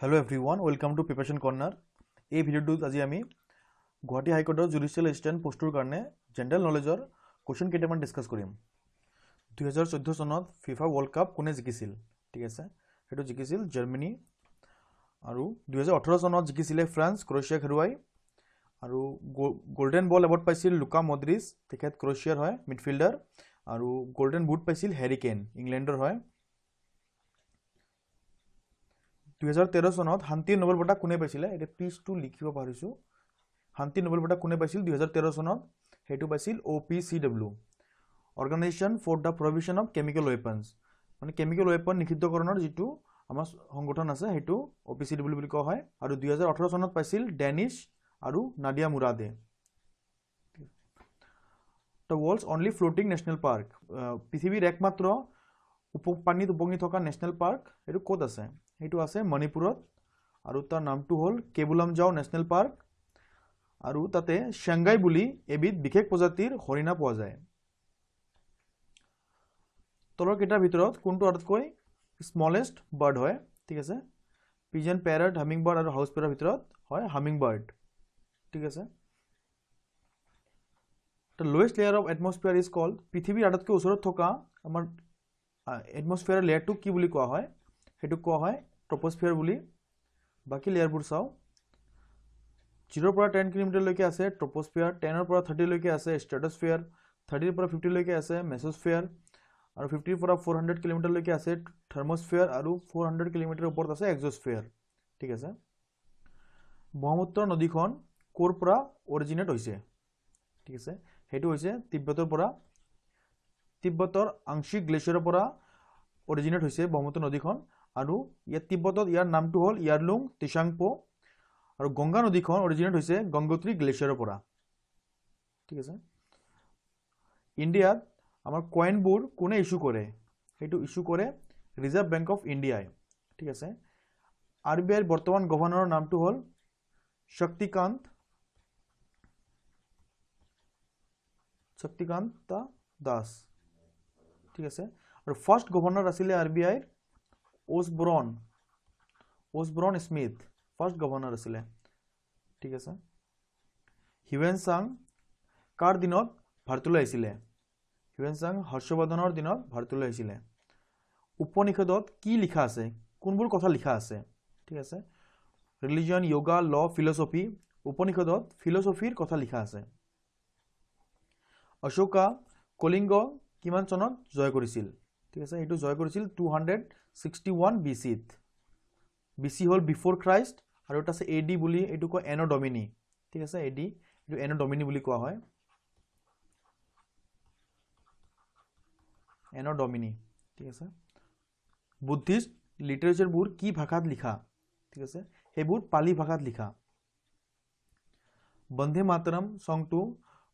Hello everyone, welcome to Preparation Corner. এই ভিডিওটোত আজি আমি গুৱাহাটী হাইকোৰ্টৰ জুডিচিয়েল এছিষ্টেণ্ট পোষ্টৰ কাৰণে জেনেৰেল নলেজৰ কোৱেশ্চন কেইটামান ডিসকাস কৰিম। 2014 চনত ফিফা ৱৰ্ল্ড কাপ কোনে জিকিছিল? ঠিক আছে, হেতু জিকিছিল জাৰ্মানী। আৰু 2018 চনত জিকিছিলে ফ্ৰান্স, ক্ৰোয়েছিয়াক হেৰুৱাই। আৰু গোল্ডেন বল এৱাৰ্ড পাইছিল লুকা মড্ৰিচ, তেখেত ক্ৰোয়েছিয়াৰ হয় মিডফিল্ডাৰ। আৰু গোল্ডেন বুট পাইছিল হেৰি কেন, ইংলেণ্ডৰ হয়। 2013 চনত শান্তি নোবেল বঁটা কোনে পাইছিলে? এটা পিচটো লিখিব পাৰিছো। শান্তি নোবেল বঁটা কোনে পাইছিল 2013 চনত? হেতু পাইছিল OPCW, organisation for the prohibition of chemical weapons. মানে কেমিকেল ৱেপন নিষিদ্ধকৰণৰ যিটো আমাৰ সংগঠন আছে হেতু OPCW বুলি কোৱা হয়। আৰু 2018 চনত পাইছিল ডেনিছ আৰু নাদিয়া মুৰাদে। The world's only floating national park, পৃথিৱীৰ একমাত্ৰ পানীত উপঙি থকা নেশ্যনেল পাৰ্ক এইটো ক'ত আছে? এইটো আছে মণিপুৰত। আৰু তাৰ নামটো হ'ল কেবুলামজাও নেশ্যনেল পাৰ্ক। আৰু তাতে শ্যাংগাই বুলি এবিধ বিশেষ প্ৰজাতিৰ হৰিণা পোৱা যায়। তলৰ কেইটাৰ ভিতৰত কোনটো আটাইতকৈ স্মলেষ্ট বাৰ্ড হয়? ঠিক আছে, পিজন, প্যাৰট, হামিং বাৰ্ড আৰু হাউচ পেয়াৰৰ ভিতৰত হয় হামিং বাৰ্ড। ঠিক আছে, the lowest layer of atmosphere is called, পৃথিৱীৰ আটাইতকৈ ওচৰত থকা আমাৰ এটমস্ফিয়াৰৰ লেয়াৰটো কি বুলি কোৱা হয়? সেইটো কোৱা হয় ট্ৰপস্ফিয়াৰ বুলি। বাকী লেয়াৰবোৰ চাওঁ। 0 পৰা 10 কিলোমিটাৰলৈকে আছে ট্ৰপস্ফিয়াৰ, 10 পৰা 30 লৈকে আছে ষ্ট্ৰেটোস্ফিয়াৰ, 30 পৰা 50 লৈকে আছে মেছোস্ফিয়াৰ, আৰু 50 পৰা 400 কিলোমিটাৰলৈকে আছে থাৰ্মোস্ফিয়াৰ, আৰু 400 কিলোমিটাৰ ওপৰত আছে এক্সোস্ফিয়াৰ। ঠিক আছে, ব্ৰহ্মপুত্ৰ নদীখন ক'ৰ পৰা অৰিজিনেট হৈছে? ঠিক আছে, সেইটো হৈছে তিব্বতৰ পৰা। তিব্বতৰ আংশিক গ্লেচিয়াৰৰ পৰা অৰিজিনেট হৈছে ব্ৰহ্মপুত্ৰ নদীখন। আৰু ইয়াত তিব্বতত ইয়াৰ নামটো হ'ল ইয়াৰলুং টিচাংপো। আৰু গংগা নদীখন অৰিজিনেট হৈছে গংগোত্ৰী গ্লেচিয়াৰৰ পৰা। ঠিক আছে, ইণ্ডিয়াত আমাৰ কইনবোৰ কোনে ইস্যু কৰে? সেইটো ইস্যু কৰে ৰিজাৰ্ভ বেংক অফ ইণ্ডিয়াই। ঠিক আছে, RBIৰ বৰ্তমান গভৰ্ণৰৰ নামটো হ'ল শক্তিকান্ত দাস। ঠিক আছে, আৰু ফাৰ্ষ্ট গভৰ্ণৰ আছিলে RBIৰ ওচবৰণ স্মিথ, ফাৰ্ষ্ট গভৰ্ণৰ আছিলে। ঠিক আছে, হিউৱেন চাং কাৰ দিনত ভাৰতলৈ আহিছিলে? হিউৱেন চাং হৰ্ষবৰ্ধনৰ দিনত ভাৰতলৈ আহিছিলে। উপনিষদত কি লিখা আছে? কোনবোৰ কথা লিখা আছে? ঠিক আছে, ৰিলিজন, য়োগা, ল, ফিলচফি। উপনিষদত ফিলচফিৰ কথা লিখা আছে। অশোকা কলিংগ কিমান চনত জয় কৰিছিল? ঠিক আছে, এইটো জয় কৰিছিল 261 BCত। BC হ'ল বিফৰ খ্ৰাইষ্ট, আৰু এটা আছে AD বুলি, এইটো কয় এনো ডমিনি। ঠিক আছে, AD, এইটো এনো ডমিনি বুলি কোৱা হয়, এনো ডমিনি। ঠিক আছে, বুদ্ধিষ্ট লিটাৰেচাৰবোৰ কি ভাষাত লিখা? ঠিক আছে, সেইবোৰ পালি ভাষাত লিখা। বন্দে মাতৰম সংটো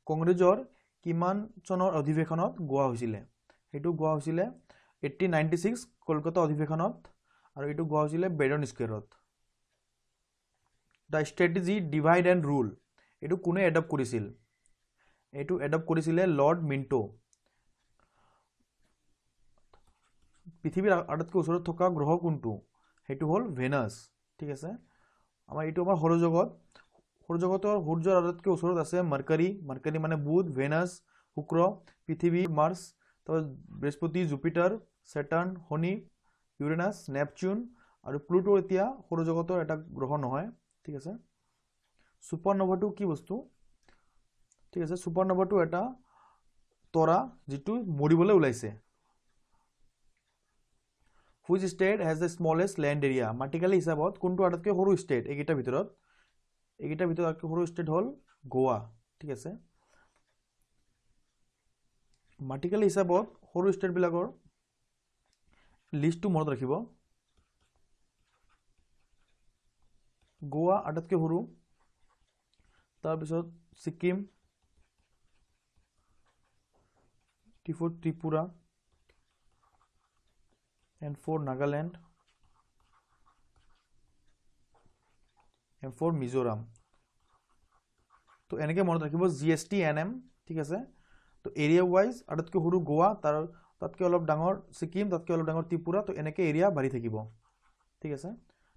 কংগ্ৰেছৰ কিমান চনৰ অধিৱেশনত গোৱা হৈছিলে? সেইটো গোৱা হৈছিলে 1896 কলকাতা অধিৱেশনত, আৰু এইটো গোৱা হৈছিলে বেৰন স্কুৱেৰত। The strategy divide and rule, এইটো কোনে এডপ্ট কৰিছিল? এইটো এডপ্ট কৰিছিলে লৰ্ড মিণ্টো। পৃথিৱীৰ আটাইতকৈ ওচৰত থকা গ্ৰহ কোনটো? সেইটো হ'ল ভেনাছ। ঠিক আছে, আমাৰ এইটো আমাৰ সৌৰজগত। সৌৰজগতৰ সূৰ্যৰ আটাইতকৈ ওচৰত আছে মাৰ্কাৰী। মাৰ্কাৰী মানে বুধ, ভেনাছ, শুক্ৰ, পৃথিৱী, মাৰ্চ, তাৰপিছত বৃহস্পতি, জুপিটাৰ, ছেটাৰ্ণ, শনি, ইউৰেনাছ, নেপচুন, আৰু প্লুটো এতিয়া সৌৰজগতৰ এটা গ্ৰহ নহয়। ঠিক আছে, ছুপাৰন'ভাটো কি বস্তু? ঠিক আছে, ছুপাৰন'ভাটো এটা তৰা যিটো মৰিবলৈ ওলাইছে। Which state has the smallest land area, মাটিকালি হিচাপত কোনটো আটাইতকৈ সৰু ষ্টেট? এইকেইটাৰ ভিতৰত আটাইতকৈ সৰু ষ্টেট হ'ল গোৱা। ঠিক আছে, মাটিকালি হিচাপত সৰু ষ্টেটবিলাকৰ লিষ্টটো মনত ৰাখিব। গোৱা আটাইতকৈ সৰু, তাৰপিছত Sikkim, Tripura, and for Nagaland, and for Mizoram. তো এনেকৈ মনত ৰাখিব GSTNM। ঠিক আছে, তো এৰিয়া ৱাইজ আটাইতকৈ সৰু গোৱা, তাতকৈ অলপ ডাঙৰ ছিকিম, তাতকৈ অলপ ডাঙৰ ত্ৰিপুৰা, তো এনেকৈ এৰিয়া বাঢ়ি থাকিব। ঠিক আছে,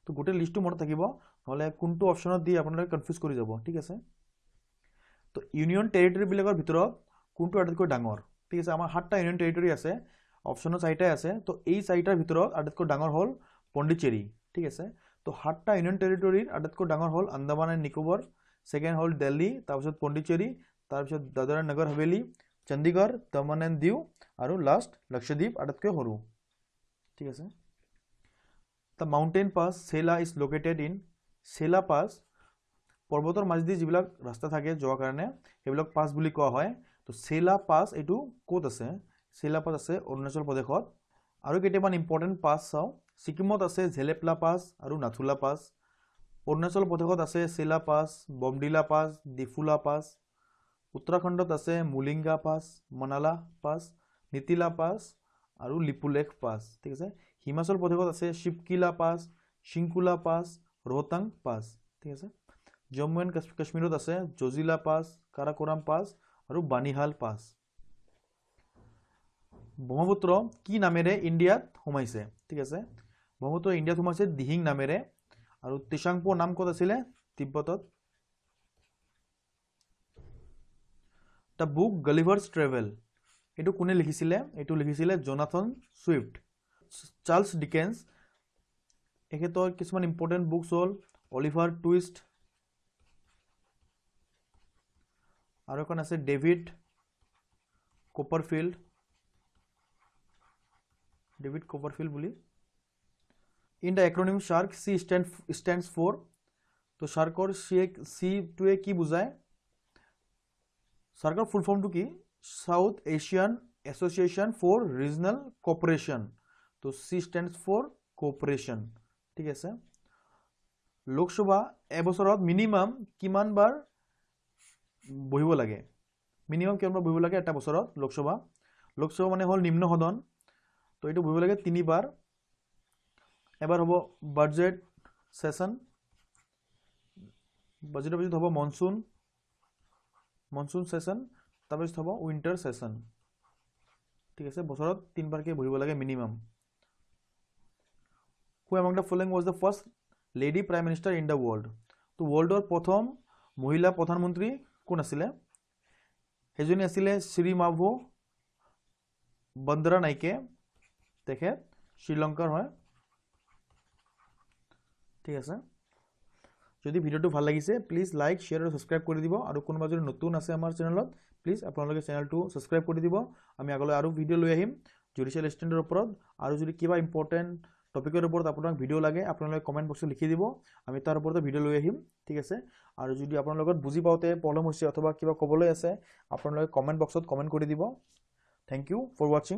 তো গোটেই লিষ্টটো মনত থাকিব, নহ'লে কোনটো অপশ্যনত দি আপোনালোকে কনফিউজ কৰি যাব, ঠিক আছে। তো ইউনিয়ন টেৰিটৰীবিলাকৰ ভিতৰত কোনটো আটাইতকৈ ডাঙৰ, ঠিক আছে। আমাৰ 7টা ইউনিয়ন টেৰিটৰী আছে, অপশ্যনো 4টাই আছে। তো এই 4টাৰ ভিতৰত আটাইতকৈ ডাঙৰ হ'ল পণ্ডিচেৰী, ঠিক আছে। তো 7টা ইউনিয়ন টেৰিটৰীৰ আটাইতকৈ ডাঙৰ হ'ল আন্দামান এণ্ড নিকোবৰ, ছেকেণ্ড হ'ল দিল্লী, তাৰপিছত পণ্ডিচেৰী, তাৰপিছত দাদৰা নগৰ হাভেলী, চণ্ডীগড়, দমন এণ্ড দিউ, আৰু লাষ্ট লক্ষদ্বীপ আটাইতকৈ সৰু, ঠিক আছে। দ্য মাউণ্টেইন পাছ চেলা ইজ লোকেটেড ইন, চেলা পাছ পৰ্বতৰ মাজেদি যিবিলাক ৰাস্তা থাকে যোৱাৰ কাৰণে সেইবিলাক পাছ বুলি কোৱা হয়। তো চেলা পাছ এইটো ক'ত আছে? চেলা পাছ আছে অৰুণাচল প্ৰদেশত। আৰু কেইটামান ইম্পৰ্টেণ্ট পাছ চাওঁ। ছিকিমত আছে ঝেলেপলা পাছ আৰু নাথুলা পাছ। অৰুণাচল প্ৰদেশত আছে চেলা পাছ, বমডিলা পাছ, ডিফুলা পাছ। উত্তৰাখণ্ডত আছে মুলিংগা পাছ, মনালা পাছ, নিতিলা পাছ আৰু লিপুলেখ পাছ, ঠিক আছে। হিমাচল প্ৰদেশত আছে শিৱকিলা পাছ, চিংকুলা পাছ, ৰোহতাং পাছ, ঠিক আছে। জম্মু এণ্ড কাশ্মীৰত আছে জজিলা পাছ, কাৰাকোৰাম পাছ আৰু বানিহাল পাছ। ব্ৰহ্মপুত্ৰ কি নামেৰে ইণ্ডিয়াত সোমাইছে, ঠিক আছে। ব্ৰহ্মপুত্ৰ ইণ্ডিয়াত সোমাইছে দিহিং নামেৰে। আৰু ত্ৰিশাংপো নাম ক'ত আছিলে? তিব্বতত। দ্য বুক গলিভাৰ্ছ ট্ৰেভেল এইটো কোনে লিখিছিলে? এইটো লিখিছিলে জনাথন ছুইফ্ট। চাৰ্লছ ডিকেন্স, এখেতৰ কিছুমান ইম্পৰ্টেণ্ট বুকছ হ'ল অলিভাৰ টুইষ্ট, আৰু এখন আছে ডেভিড কোপাৰফিল্ড বুলি। In the acronym SAARC C stands for, তো শাৰ্কৰ চিটোৱে কি বুজায়? শাৰ্কৰ ফুল ফৰ্মটো কি? South Asian Association for Regional Cooperation. তো চি ষ্টেণ্ডছ ফৰ কোঅপাৰেশ্যন, ঠিক আছে। লোকসভা এবছৰত মিনিমাম কিমান বাৰ বহিব লাগে? মিনিমাম কিমান বাৰ বহিব লাগে এটা বছৰত লোকসভা? লোকসভা মানে হ'ল নিম্ন সদন। তো এইটো বহিব লাগে 3 বাৰ। এবাৰ হ'ব বাজেট ছেশ্যন, বাজেটৰ পিছত হ'ব মনচুন ছেশ্যন, তাৰপিছত হ'ব উইণ্টাৰ ছেশ্যন, ঠিক আছে। বছৰত 3 বাৰকৈ বহিব লাগে minimum. Who among the following was the first lady prime minister in the world? তো ৱৰ্ল্ডৰ প্ৰথম মহিলা প্ৰধানমন্ত্ৰী কোন আছিলে? সেইজনী আছিলে শ্ৰীমাভো বন্দৰানাইকে, তেখেত শ্ৰীলংকাৰ হয়, ঠিক আছে। যদি ভিডিঅ'টো ভাল লাগিছে প্লিজ লাইক, শ্বেয়াৰ আৰু ছাবস্ক্ৰাইব কৰি দিব। আৰু কোনোবা যদি নতুন আছে আমাৰ চেনেলত প্লিজ আপোনালোকে চেনেলটো ছাবস্ক্ৰাইব কৰি দিব। আমি আগলৈ আৰু ভিডিঅ' লৈ আহিম জুডিচিয়েল এছিষ্টেণ্টৰ ওপৰত। আৰু যদি কিবা ইম্পৰ্টেণ্ট টপিকৰ ওপৰত আপোনাক ভিডিঅ' লাগে আপোনালোকে কমেণ্ট বক্সত লিখি দিব, আমি তাৰ ওপৰতে ভিডিঅ' লৈ আহিম, ঠিক আছে। আৰু যদি আপোনাৰ লগত বুজি পাওঁতে প্ৰব্লেম হৈছে অথবা কিবা ক'বলৈ আছে আপোনালোকে কমেণ্ট বক্সত কমেণ্ট কৰি দিব। থেংক ইউ ফৰ ৱাচিং।